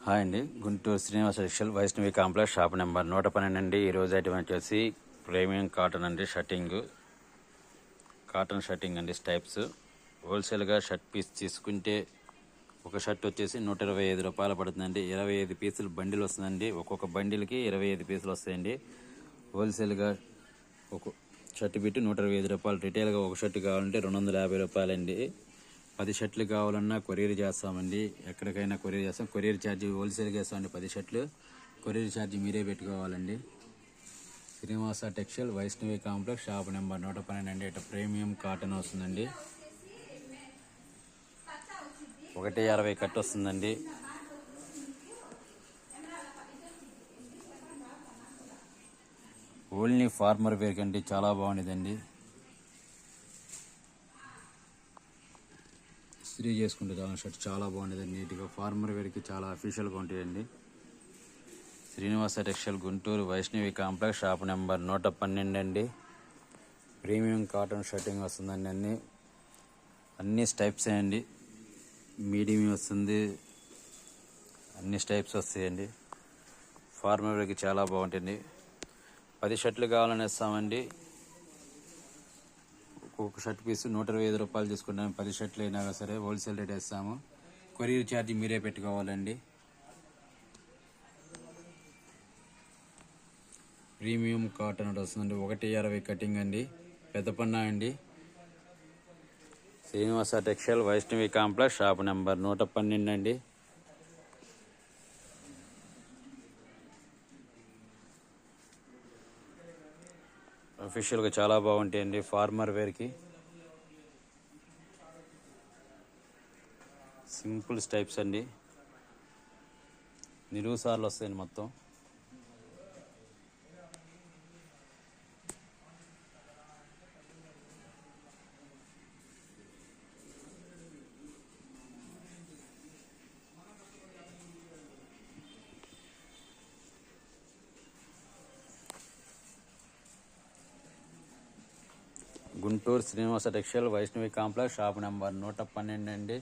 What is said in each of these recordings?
Hi అండి, Guntur Srinivasa textile Vaishnavi complex shop number 112 అండి. ఈరోజు ఐటమ్ వచ్చేసి ప్రీమియం కాటన్ అండి. కాటన్ షర్టింగ్ అండి. స్టైప్స్ హోల్సేల్గా షర్ట్ పీస్ తీసుకుంటే ఒక షర్ట్ వచ్చేసి 125 రూపాయలు పడుతుందండి. 25 పీసులు బండిల్ వస్తుందండి. ఒక్కొక్క బండిల్కి 25 పీసులు వస్తాయండి. హోల్సేల్గా ఒక షర్ట్ పెట్టి 125 రూపాయలు. రిటైల్గా ఒక షర్ట్ కావాలంటే 250 రూపాయలండి. 10 షర్ట్లు కావాలన్నా కొరియర్ చేస్తామండి. ఎక్కడికైనా కొరియర్ చేస్తాం. కొరియర్ ఛార్జీ హోల్సేల్గా వేస్తామండి. 10 షర్ట్లు కొరియర్ ఛార్జీ మీరే పెట్టుకోవాలండి. Srinivasa textile Vaishnavi complex shop number 112 అండి. ఇట్లా ప్రీమియం కాటన్ వస్తుందండి. 160 కట్ వస్తుందండి. ఓన్లీ ఫార్మర్ వేర్ కండి, చాలా బాగుండేదండి. ఇస్త్రీ చేసుకుంటే చాలా షర్ట్ చాలా బాగుండేదండి. నీట్గా ఫార్మర్ వేర్కి చాలా అఫీషియల్గా ఉంటాయండి. Srinivasa textile Guntur Vaishnavi complex shop number 112 అండి. ప్రీమియం కాటన్ షర్టింగ్ వస్తుందండి. అన్ని స్టైప్స్ అండి. మీడియం వస్తుంది, అన్ని స్టైప్స్ వస్తాయండి. ఫార్మర్ వేర్కి చాలా బాగుంటుంది. 10 షర్ట్లు కావాలని ఇస్తామండి. ఒక్కొక్క షర్ట్ పీస్ 125 రూపాయలు తీసుకుంటాము. 10 షర్ట్లు అయినా సరే హోల్సేల్ రేట్ వేస్తాము. కొరియర్ ఛార్జ్ మీరే పెట్టుకోవాలండి. ప్రీమియం కాటన్ వస్తుందండి. 160 కటింగ్ అండి. పెద్ద పన్నా అండి. Srinivasa textile Vaishnavi complex shop number 112 అండి. అఫీషియల్గా చాలా బాగుంటాయండి. ఫార్మర్ వేర్కి సింపుల్ స్టైప్స్ అండి. నిలువు సార్లు వస్తాయండి మొత్తం. Guntur Srinivasa textile Vaishnavi complex shop number 112 అండి.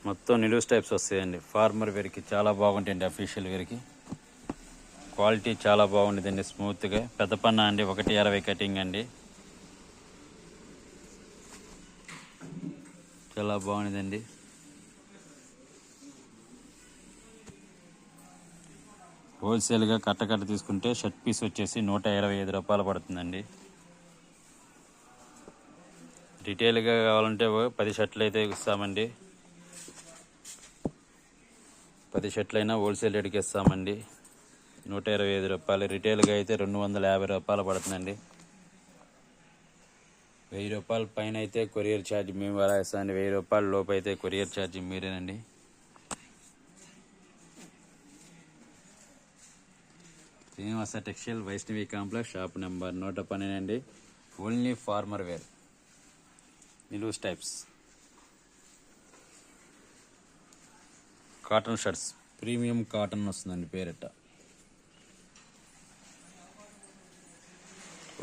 మొత్తం నిలువు స్టైప్స్ వస్తాయండి. ఫార్మర్ వేర్కి చాలా బాగుంటాయండి. అఫీషియల్ వేర్కి క్వాలిటీ చాలా బాగుంటుందండి. స్మూత్గా పెద్ద పన్నా అండి. 160 కటింగ్ అండి. చాలా బాగుంటుందండి. హోల్సేల్గా కట్ట తీసుకుంటే షర్ట్ పీస్ వచ్చేసి 125 రూపాయలు పడుతుందండి. రిటైల్గా కావాలంటే 10 షర్ట్లు అయితే ఇస్తామండి. 10 షర్ట్లు అయినా హోల్సేల్ రేట్కి ఇస్తామండి. 125 రూపాయలు. రిటైల్గా అయితే 250 రూపాయలు పడుతుందండి. 1000 రూపాయల పైన అయితే కొరియర్ ఛార్జ్ మేము అలా ఇస్తామండి. 1000 రూపాయల లోపు అయితే కొరియర్ ఛార్జ్ మీరేనండి. Srinivasa textile Vaishnavi complex shop number 112 అండి. ఓన్లీ ఫార్మర్ వేర్ నిలువు stripes cotton shirts. Premium cotton వస్తుందండి. పేరిట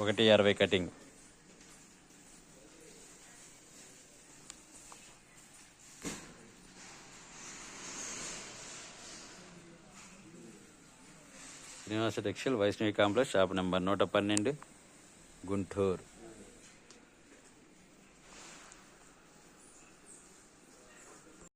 160 cutting. Srinivasa textile Vaishnavi complex shop number 112 Guntur.